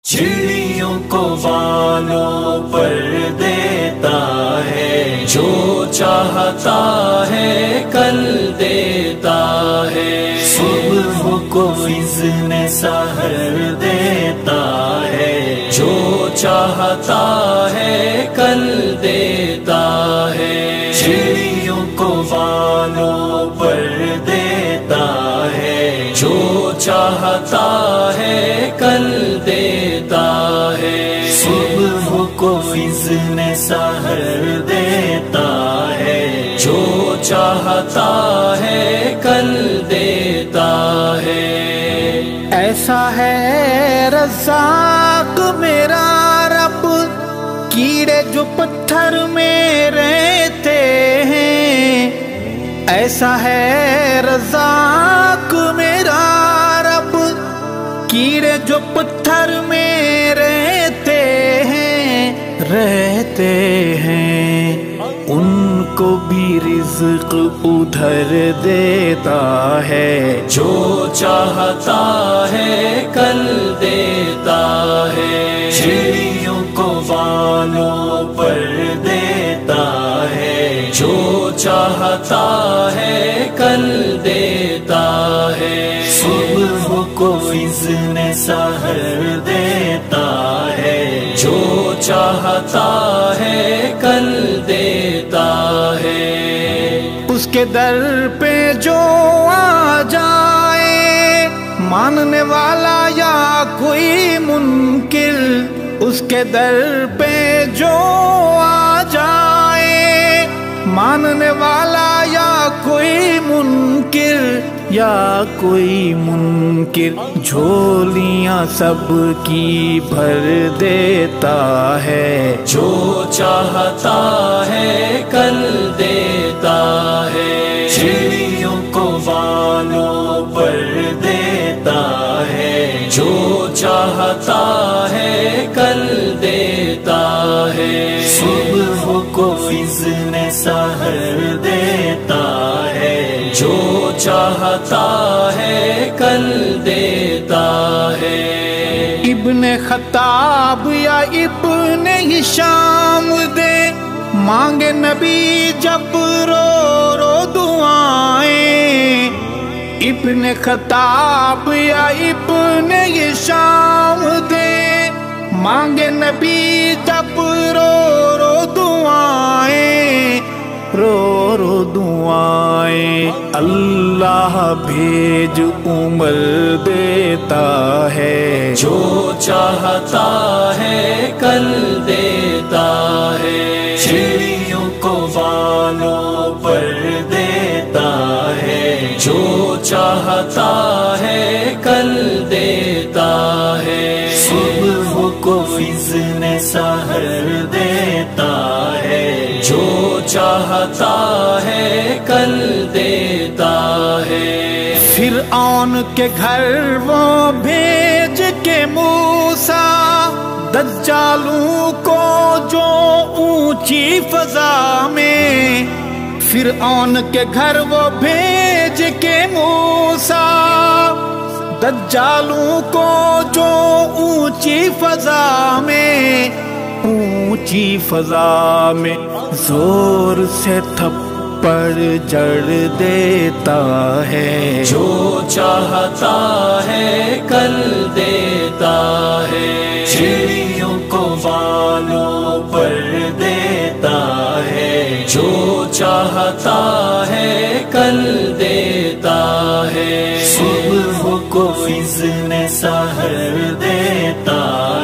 چڑیوں کو بالوں پر دیتا ہے، جو چاہتا ہے کل دیتا ہے، صبح کو اذن سحر دیتا ہے، جو چاہتا ہے کل دیتا ہے، چڑیوں کو بالوں پر دیتا ہے، جو چاہتا ہے کل دیتا ہے، صبح کو اذن سحر دیتا ہے، جو چاہتا ہے کل دیتا ہے۔ ایسا ہے رزاق میرا رب، کیڑے جو پتھر میں رہتے ہیں، ایسا ہے رزاق میرا رب، کیڑے جو پتھر میں رہتے ہیں، ان کو بھی رزق ادھر دیتا ہے، جو چاہتا ہے کل دیتا ہے، چڑیوں کو بالوں پر دیتا ہے، جو چاہتا ہے کل دیتا ہے، صبح کو اذن سحر دیتا ہے، جو چاہتا ہے کل دیتا ہے۔ اس کے در پہ جو آ جائے ماننے والا یا کوئی منکر، اس کے در پہ جو آ جائے ماننے والا یا کوئی منکر، جھولیاں سب کی بھر دیتا ہے، جو چاہتا ہے کل دیتا ہے، چڑیوں کو بالوں پر دیتا ہے، جو چاہتا ہے کل دیتا ہے، صبح کو اذن سحر دیتا ہے، جو چاہتا ہے کل دیتا ہے۔ ابن خطاب یا ابن ہشام دے مانگے نبی جب رو رو دعائیں، ابن خطاب یا ابن ہشام دے مانگے نبی جب رو رو دعائیں، اللہ بھیج عمر دیتا ہے، جو چاہتا ہے کل دیتا ہے، چڑیوں کو بالوں پر دیتا ہے، جو چاہتا ہے کل دیتا ہے، صبح کو اذن سحر دیتا ہے، جو چاہتا ہے کل دیتا ہے۔ فرعون کے گھر وہ بھیج کے موسیٰ، دجالوں کو جو اونچی فضا میں، فرعون کے گھر وہ بھیج کے موسیٰ، دجالوں کو جو اونچی فضا میں زور سے تھپڑ جڑ دیتا ہے، جو چاہتا ہے کل دیتا ہے، چڑیوں کو بالوں پر دیتا ہے، جو چاہتا ہے کل دیتا ہے، صبح کو اذن سحر دیتا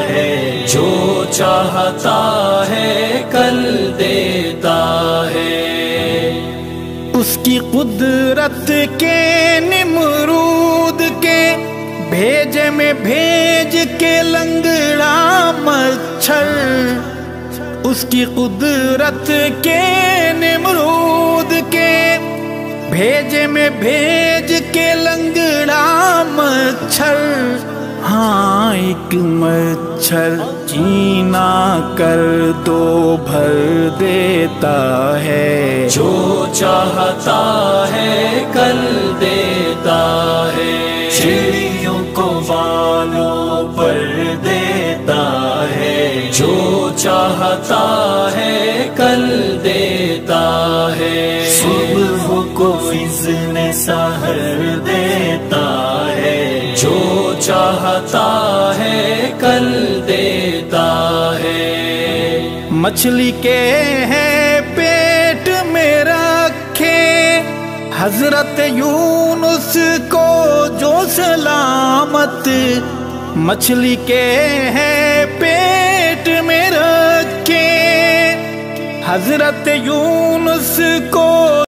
ہے، جو چاہتا ہے کل دیتا ہے۔ اس کی قدرت کے نمرود کے بھیجے میں بھیج کے لنگڑا مچھر، اس کی قدرت کے نمرود کے بھیجے میں بھیج کے لنگڑا مچھر، ہاں ایک مچھر جینا کر دو بھر دیتا ہے، جو چاہتا ہے کل دیتا ہے، چڑیوں کو بالوں پر دیتا چاہتا ہے کل دیتا ہے، صبح کو اذن سحر دیتا ہے، جو چاہتا ہے کل دیتا ہے۔ مچھلی کے ہے پیٹ میں رکھے حضرت یونس کو جو سلامت، مچھلی کے ہے پیٹ میں رکھے حضرت یونس کو